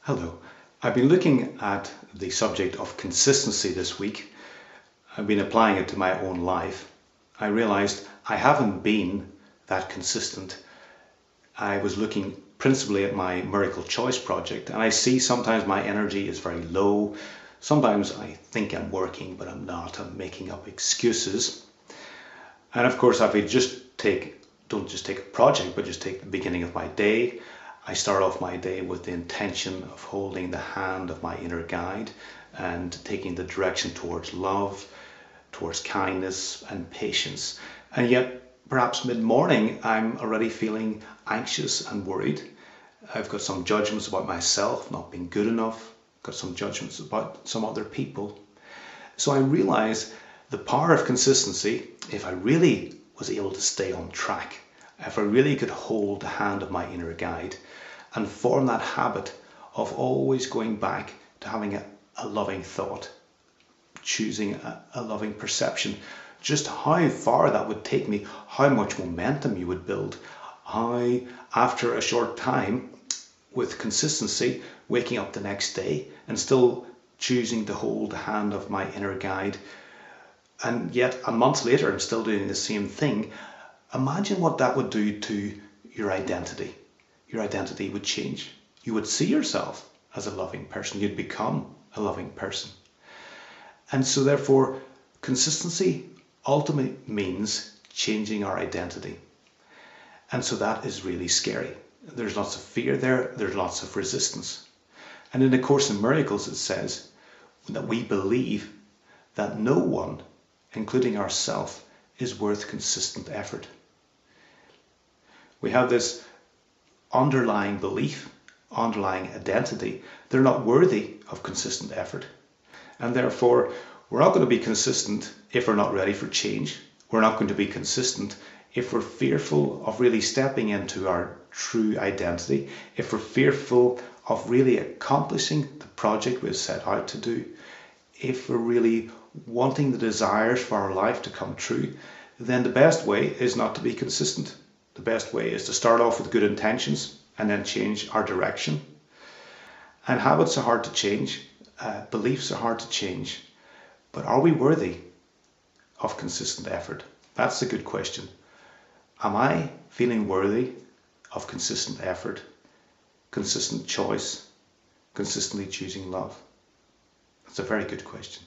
Hello. I've been looking at the subject of consistency this week. I've been applying it to my own life. I realized I haven't been that consistent. I was looking principally at my Miracle Choice project, and I see sometimes my energy is very low. Sometimes I think I'm working, but I'm not. I'm making up excuses. And of course, if I don't just take a project, but just take the beginning of my day. I start off my day with the intention of holding the hand of my inner guide and taking the direction towards love, towards kindness and patience. And yet, perhaps mid-morning, I'm already feeling anxious and worried. I've got some judgments about myself, not being good enough. Got some judgments about some other people. So I realize the power of consistency, if I really was able to stay on track, if I really could hold the hand of my inner guide and form that habit of always going back to having a loving thought, choosing a loving perception, just how far that would take me, how much momentum you would build, how after a short time with consistency, waking up the next day and still choosing to hold the hand of my inner guide, and yet a month later I'm still doing the same thing. Imagine what that would do to your identity. Your identity would change. You would see yourself as a loving person. You'd become a loving person. And so therefore, consistency ultimately means changing our identity. And so that is really scary. There's lots of fear there. There's lots of resistance. And in the Course in Miracles, it says that we believe that no one, including ourselves, is worth consistent effort. We have this underlying belief, underlying identity. They're not worthy of consistent effort. And therefore, we're not going to be consistent if we're not ready for change. We're not going to be consistent if we're fearful of really stepping into our true identity, if we're fearful of really accomplishing the project we've set out to do, if we're really wanting the desires for our life to come true, then the best way is not to be consistent. The best way is to start off with good intentions and then change our direction. And habits are hard to change, beliefs are hard to change, but are we worthy of consistent effort? That's a good question. Am I feeling worthy of consistent effort, consistent choice, consistently choosing love? That's a very good question.